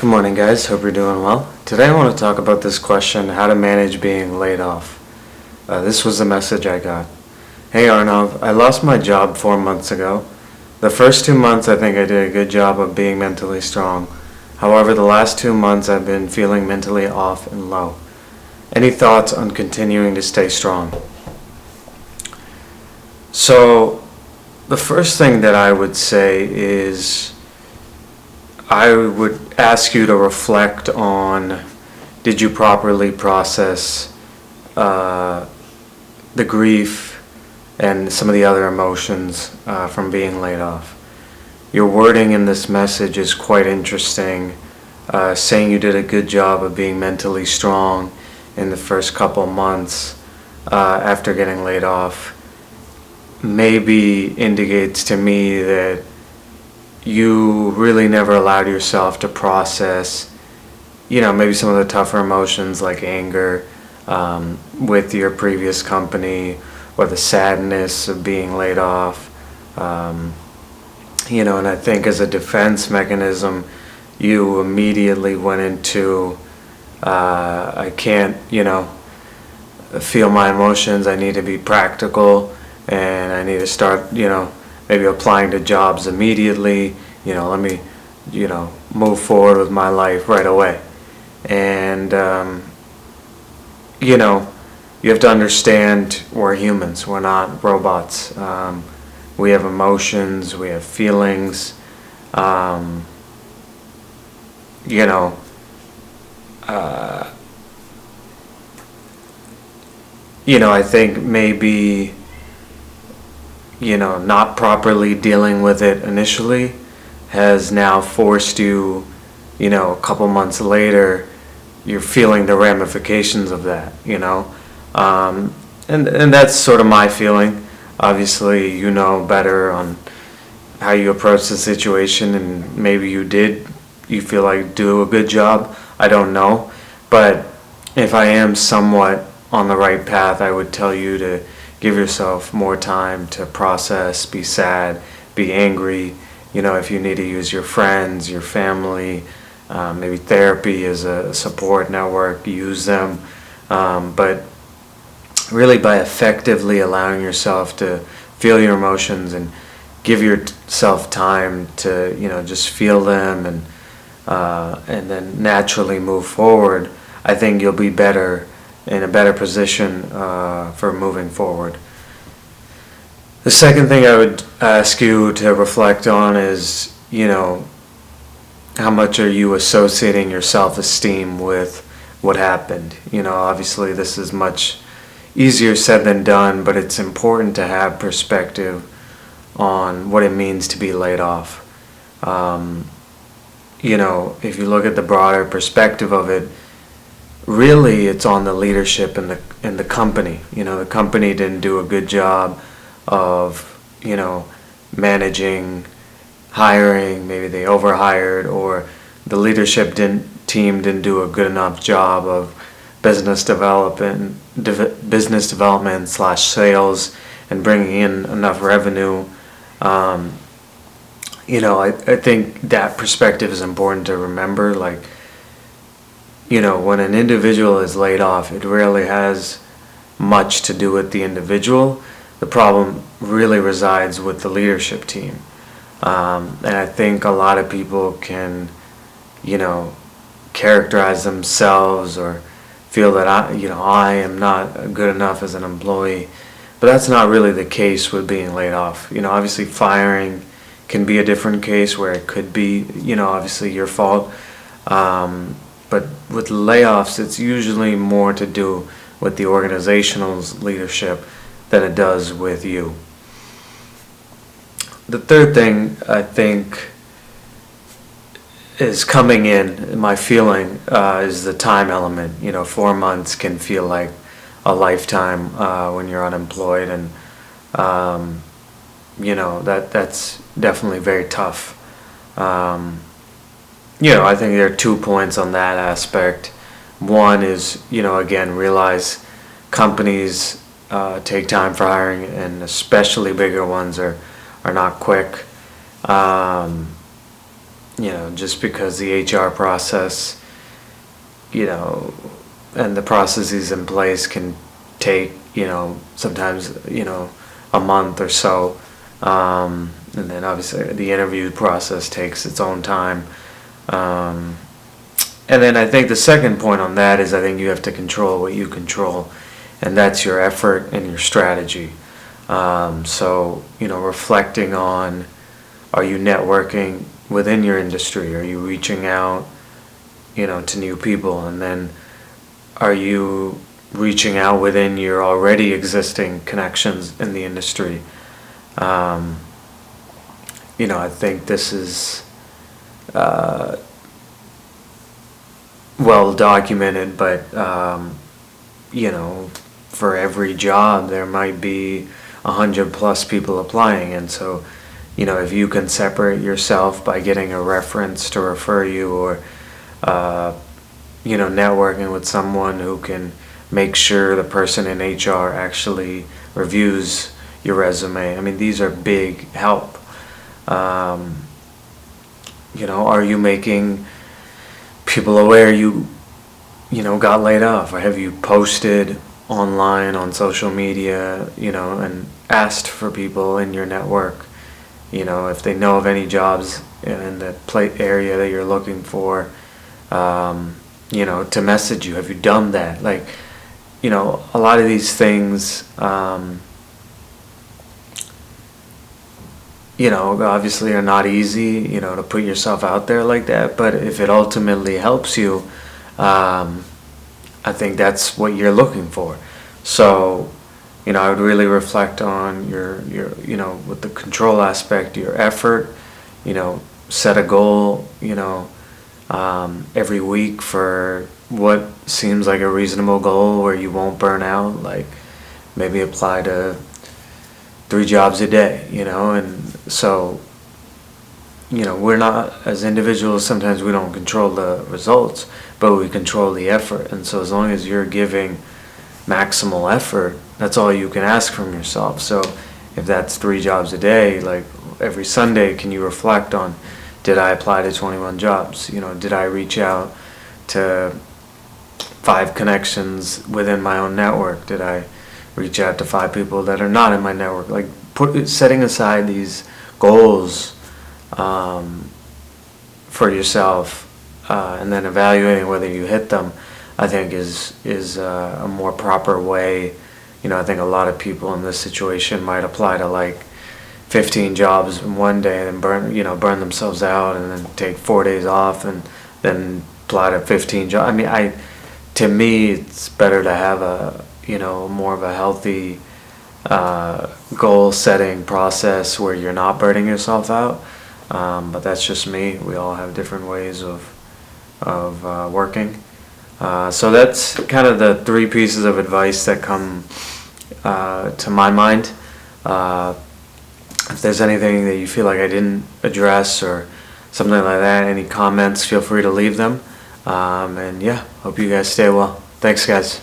Good morning, guys. Hope you're doing well. Today I want to talk about this question, how to manage being laid off. This was the message I got. Hey Arnav, I lost my job 4 months ago. The first 2 months I think I did a good job of being mentally strong. However, the last 2 months I've been feeling mentally off and low. Any thoughts on continuing to stay strong? So, the first thing that I would say is I would ask you to reflect on, did you properly process the grief and some of the other emotions from being laid off. Your wording in this message is quite interesting, saying you did a good job of being mentally strong in the first couple months after getting laid off. Maybe indicates to me that you really never allowed yourself to process, maybe some of the tougher emotions like anger with your previous company, or the sadness of being laid off. And I think as a defense mechanism, you immediately went into, I can't, feel my emotions. I need to be practical, and I need to start, maybe applying to jobs immediately. Let me, move forward with my life right away. And, you have to understand we're humans. We're not robots. We have emotions. We have feelings. I think maybe, not properly dealing with it initially has now forced you, a couple months later, you're feeling the ramifications of that, and that's sort of my feeling. Obviously, you know better on how you approach the situation, and maybe you feel like do a good job. I don't know, but if I am somewhat on the right path, I would tell you to give yourself more time to process, be sad, be angry. If you need to use your friends, your family, maybe therapy as a support network, use them. But really by effectively allowing yourself to feel your emotions and give yourself time to, just feel them and then naturally move forward, I think you'll be in a better position for moving forward. The second thing I would ask you to reflect on is, how much are you associating your self-esteem with what happened? Obviously this is much easier said than done, but it's important to have perspective on what it means to be laid off. If you look at the broader perspective of it, really it's on the leadership in the company. The company didn't do a good job of, managing, hiring. Maybe they overhired, or the leadership team didn't do a good enough job of business development / sales and bringing in enough revenue. I think that perspective is important to remember. When an individual is laid off, it rarely has much to do with the individual. The problem really resides with the leadership team. And I think a lot of people can, characterize themselves or feel that I am not good enough as an employee. But that's not really the case with being laid off. Obviously firing can be a different case where it could be, obviously your fault. But with layoffs, it's usually more to do with the organizational's leadership than it does with you. The third thing I think is coming in my feeling, is the time element. 4 months can feel like a lifetime when you're unemployed, and that's definitely very tough. I think there are 2 points on that aspect. One is, again, realize companies take time for hiring, and especially bigger ones are not quick. just because the HR process, and the processes in place can take, sometimes, a month or so. And then obviously the interview process takes its own time. And then I think the second point on that is I think you have to control what you control, and that's your effort and your strategy. So, reflecting on, are you networking within your industry? Are you reaching out, to new people? And then are you reaching out within your already existing connections in the industry? I think this is well documented, but for every job there might be 100+ people applying, and so if you can separate yourself by getting a reference to refer you, or networking with someone who can make sure the person in HR actually reviews your resume. I mean, these are big help. Are you making people aware you got laid off, or have you posted online on social media, and asked for people in your network, if they know of any jobs in the area that you're looking for, to message you. Have you done that? Like, a lot of these things, obviously are not easy, to put yourself out there like that. But if it ultimately helps you, I think that's what you're looking for. So, I would really reflect on your with the control aspect, your effort, set a goal, every week for what seems like a reasonable goal where you won't burn out. Like, maybe apply to 3 jobs a day, and so, we're not, as individuals, sometimes we don't control the results, but we control the effort. And so as long as you're giving maximal effort, that's all you can ask from yourself. So if that's 3 jobs a day, like every Sunday, can you reflect on, did I apply to 21 jobs? Did I reach out to 5 connections within my own network? Did I reach out to 5 people that are not in my network? Like, setting aside these goals for yourself, and then evaluating whether you hit them, I think is a more proper way. I think a lot of people in this situation might apply to like 15 jobs in one day and burn themselves out, and then take 4 days off and then apply to 15 jobs. I mean, to me, it's better to have a more of a healthy goal setting process where you're not burning yourself out. But that's just me. We all have different ways of working. So that's kind of the 3 pieces of advice that come to my mind. If there's anything that you feel like I didn't address or something like that, any comments, feel free to leave them. And yeah, hope you guys stay well. Thanks, guys.